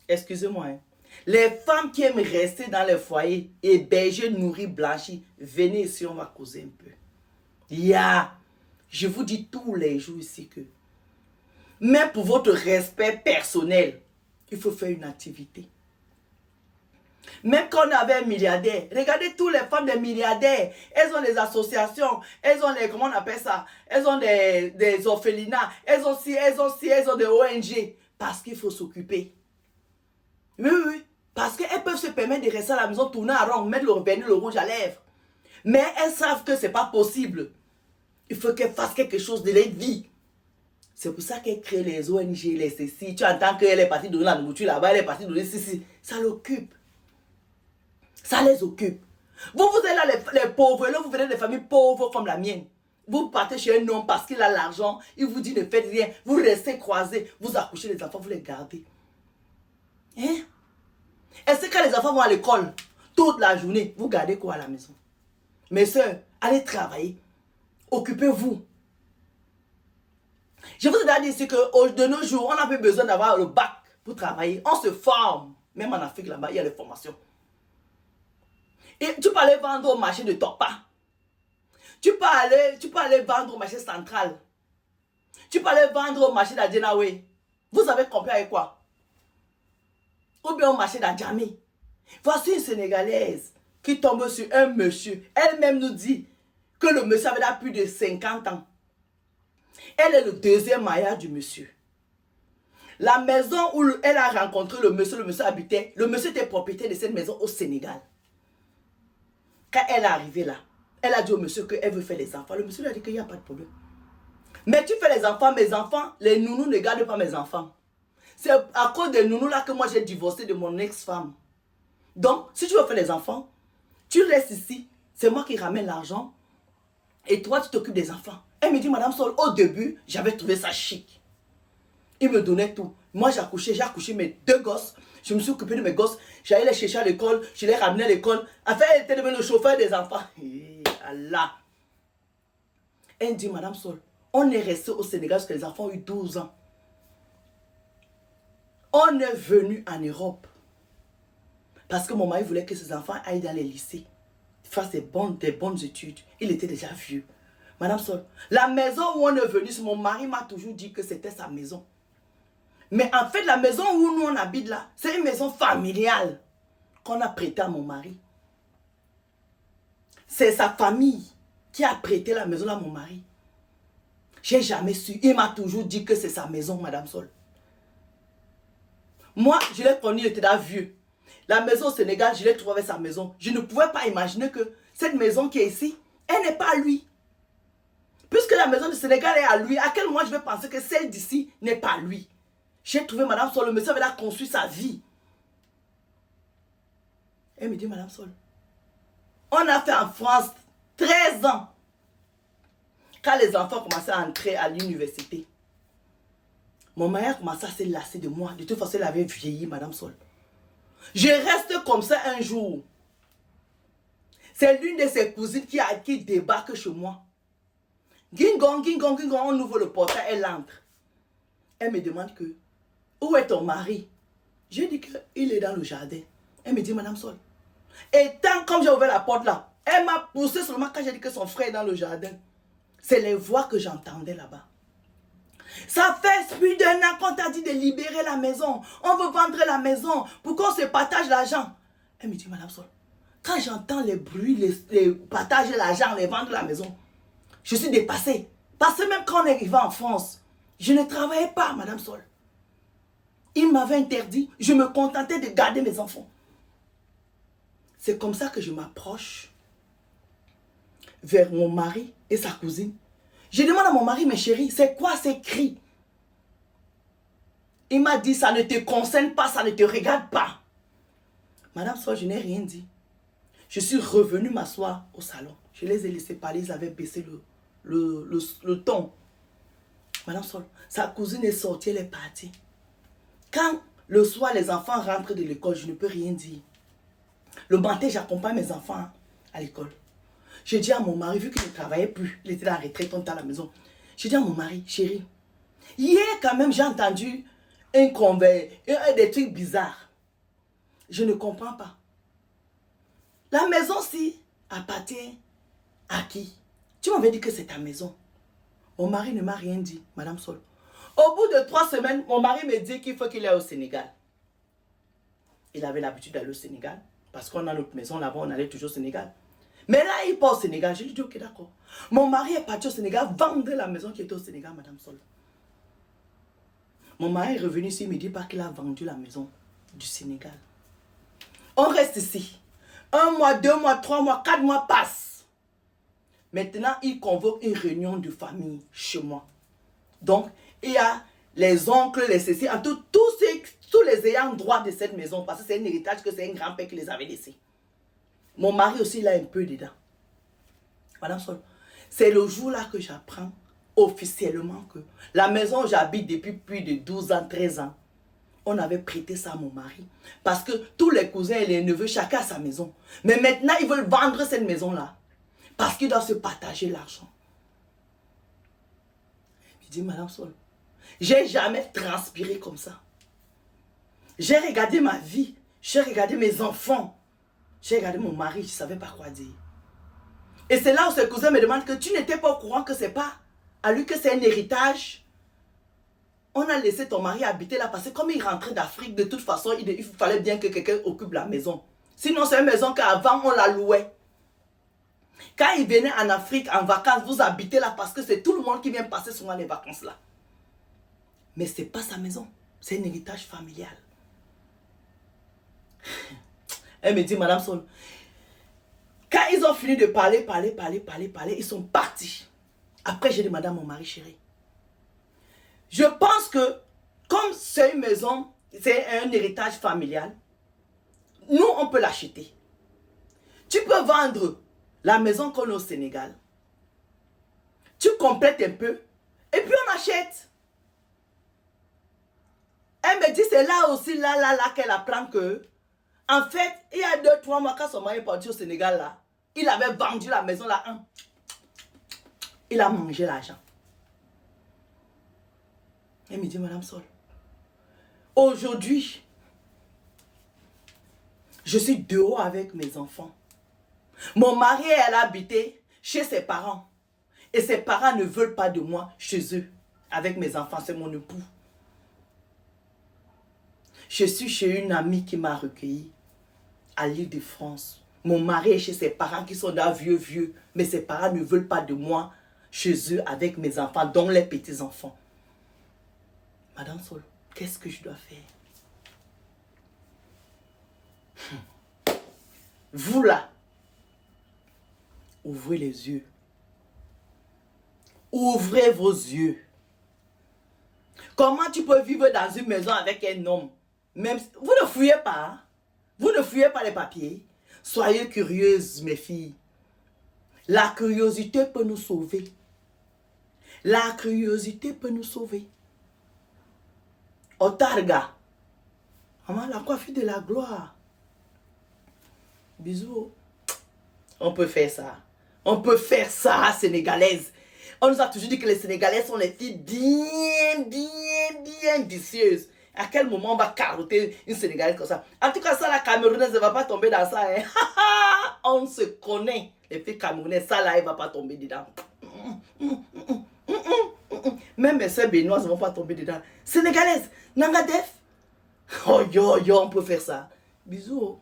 excusez-moi, hein. Les femmes qui aiment rester dans les foyers, héberger, nourrir, blanchir, venez ici, on va causer un peu. Je vous dis tous les jours ici que, même pour votre respect personnel, il faut faire une activité. Même quand on avait un milliardaire, regardez toutes les femmes des milliardaires, elles ont des associations, elles ont des, comment on appelle ça, elles ont des orphelinats, elles ont des ONG, parce qu'il faut s'occuper. Oui, parce qu'elles peuvent se permettre de rester à la maison, tourner à rond, mettre le vernis, le rouge à lèvres. Mais elles savent que ce n'est pas possible. Il faut qu'elles fassent quelque chose de leur vie. C'est pour ça qu'elles créent les ONG, les ceci. Tu entends qu'elle est partie donner la nourriture là-bas, elle est partie donner ceci. Ça l'occupe. Ça les occupe. Vous êtes là, les pauvres, là, vous venez des familles pauvres comme la mienne. Vous partez chez un homme parce qu'il a l'argent, il vous dit ne faites rien. Vous restez croisés, vous accouchez les enfants, vous les gardez. Hein? Est-ce que quand les enfants vont à l'école, toute la journée, vous gardez quoi à la maison? Mes soeurs, allez travailler. Occupez-vous. Je vous ai déjà dit ici que de nos jours, on n'a plus besoin d'avoir le bac pour travailler. On se forme. Même en Afrique, là-bas, il y a les formations. Et tu peux aller vendre au marché de Topa. Tu peux aller vendre au marché central. Tu peux aller vendre au marché d'Adjenawe. Vous avez compris avec quoi? Ou bien au marché d'Adjamé. Voici une Sénégalaise qui tombe sur un monsieur. Elle-même nous dit que le monsieur avait là plus de 50 ans. Elle est le deuxième mariage du monsieur. La maison où elle a rencontré le monsieur habitait, le monsieur était propriétaire de cette maison au Sénégal. Quand elle est arrivée là, elle a dit au monsieur qu'elle veut faire les enfants. Le monsieur lui a dit qu'il n'y a pas de problème. Mais tu fais les enfants, mes enfants, les nounous ne gardent pas mes enfants. C'est à cause des nounous là que moi j'ai divorcé de mon ex-femme. Donc, si tu veux faire les enfants, tu restes ici. C'est moi qui ramène l'argent. Et toi, tu t'occupes des enfants. Elle me dit, Madame Sol, au début, j'avais trouvé ça chic. Il me donnait tout. Moi, j'ai accouché mes 2 gosses. Je me suis occupé de mes gosses. J'allais les chercher à l'école. Je les ramenais à l'école. Enfin, elle était devenue le chauffeur des enfants. Et Allah. Elle me dit, Madame Sol, on est resté au Sénégal parce que les enfants ont eu 12 ans. On est venu en Europe. Parce que mon mari voulait que ses enfants aillent dans les lycées. Faire des bonnes études. Il était déjà vieux. Madame Sol, la maison où on est venu, mon mari m'a toujours dit que c'était sa maison. Mais en fait, la maison où nous on habite là, c'est une maison familiale qu'on a prêtée à mon mari. C'est sa famille qui a prêté la maison à mon mari. J'ai jamais su. Il m'a toujours dit que c'est sa maison, Madame Sol. Moi, je l'ai connu, il était là vieux. La maison au Sénégal, je l'ai trouvé avec sa maison. Je ne pouvais pas imaginer que cette maison qui est ici, elle n'est pas à lui. Puisque la maison du Sénégal est à lui, à quel moment je vais penser que celle d'ici n'est pas à lui? J'ai trouvé Madame Sol, le monsieur avait là construit sa vie. Elle me dit, Madame Sol, on a fait en France 13 ans. Quand les enfants commençaient à entrer à l'université, mon mari a commencé à se lasser de moi. De toute façon, elle avait vieilli, Madame Sol. Je reste comme ça un jour. C'est l'une de ses cousines qui débarque chez moi. Gingong, on ouvre le portail, elle entre. Elle me demande que, où est ton mari? Je dis qu'il est dans le jardin. Elle me dit, Madame Sol. Et tant comme j'ai ouvert la porte là, elle m'a poussé seulement quand j'ai dit que son frère est dans le jardin. C'est les voix que j'entendais là-bas. Ça fait plus d'1 an qu'on t'a dit de libérer la maison. On veut vendre la maison pour qu'on se partage l'argent. Elle me dit, Madame Sol, quand j'entends les bruits, les partager l'argent, les vendre la maison, je suis dépassée. Parce que même quand on est arrivé en France, je ne travaillais pas, Madame Sol. Il m'avait interdit. Je me contentais de garder mes enfants. C'est comme ça que je m'approche vers mon mari et sa cousine. Je demande à mon mari, mais chérie, c'est quoi ces cris? Il m'a dit, ça ne te concerne pas, ça ne te regarde pas. Madame Sol, je n'ai rien dit. Je suis revenue m'asseoir au salon. Je les ai laissés parler, ils avaient baissé le ton. Madame Sol, sa cousine est sortie, elle est partie. Quand le soir, les enfants rentrent de l'école, je ne peux rien dire. Le matin, j'accompagne mes enfants à l'école. Je dis à mon mari, vu qu'il ne travaillait plus, il était dans la retraite, on était à la maison. Je dis à mon mari, chérie, hier quand même, j'ai entendu des trucs bizarres. Je ne comprends pas. La maison-ci appartient à qui? Tu m'avais dit que c'est ta maison. Mon mari ne m'a rien dit, Madame Sol. Au bout de 3 semaines, mon mari me dit qu'il faut qu'il aille au Sénégal. Il avait l'habitude d'aller au Sénégal. Parce qu'on a notre maison là-bas, on allait toujours au Sénégal. Mais là, il part au Sénégal. Je lui dis, ok, d'accord. Mon mari est parti au Sénégal, vendre la maison qui était au Sénégal, Madame Sol. Mon mari est revenu ici, il me dit pas qu'il a vendu la maison du Sénégal. On reste ici. 1 mois, 2 mois, 3 mois, 4 mois passent. Maintenant, il convoque une réunion de famille chez moi. Donc, il y a les oncles, les cécis, en tout, tous les ayants droit de cette maison, parce que c'est un héritage que c'est un grand-père qui les avait laissés. Mon mari aussi, il a un peu dedans. Madame Sol, c'est le jour-là que j'apprends officiellement que la maison où j'habite depuis plus de 12 ans, 13 ans, on avait prêté ça à mon mari. Parce que tous les cousins et les neveux, chacun a sa maison. Mais maintenant, ils veulent vendre cette maison-là. Parce qu'ils doivent se partager l'argent. Je dis, Madame Sol, j'ai jamais transpiré comme ça. J'ai regardé ma vie. J'ai regardé mes enfants. J'ai regardé mon mari. Je ne savais pas quoi dire. Et c'est là où ses cousins me demandent que tu n'étais pas au courant que c'est pas à lui que c'est un héritage. On a laissé ton mari habiter là parce que comme il rentrait d'Afrique, de toute façon, il fallait bien que quelqu'un occupe la maison. Sinon, c'est une maison qu'avant, on la louait. Quand il venait en Afrique en vacances, vous habitez là parce que c'est tout le monde qui vient passer souvent les vacances là. Mais ce n'est pas sa maison. C'est un héritage familial. Elle me dit, Madame Sol, quand ils ont fini de parler, ils sont partis. Après, j'ai dit, Madame, mon mari chéri, je pense que comme c'est une maison, c'est un héritage familial, nous, on peut l'acheter. Tu peux vendre la maison qu'on a au Sénégal. Tu complètes un peu et puis on achète. Elle me dit, c'est là aussi, là, qu'elle apprend que, en fait, il y a 2-3 mois, quand son mari est parti au Sénégal, là, il avait vendu la maison, là, il a mangé l'argent. Elle me dit, Madame Sol, aujourd'hui, je suis dehors avec mes enfants. Mon mari, elle a habité chez ses parents. Et ses parents ne veulent pas de moi chez eux. Avec mes enfants, c'est mon époux. Je suis chez une amie qui m'a recueilli à l'Île-de-France. Mon mari est chez ses parents qui sont là vieux. Mais ses parents ne veulent pas de moi chez eux avec mes enfants, dont les petits-enfants. Madame Sol, qu'est-ce que je dois faire? Vous là, ouvrez les yeux. Ouvrez vos yeux. Comment tu peux vivre dans une maison avec un homme? Même, vous ne fouillez pas. Hein? Vous ne fouillez pas les papiers. Soyez curieuses, mes filles. La curiosité peut nous sauver. La curiosité peut nous sauver. Otarga. Maman, la coiffure de la gloire. Bisous. On peut faire ça. On peut faire ça, sénégalaise. On nous a toujours dit que les Sénégalais sont les filles bien vicieuses. À quel moment on va carotter une Sénégalaise comme ça? En tout cas, ça, la Camerounaise ne va pas tomber dans ça. Hein? On se connaît. Les filles camerounaises, ça là, elle ne va pas tomber dedans. Même mes soeurs béninoises ne vont pas tomber dedans. Sénégalaise, Nangadef. Oh yo, on peut faire ça. Bisous.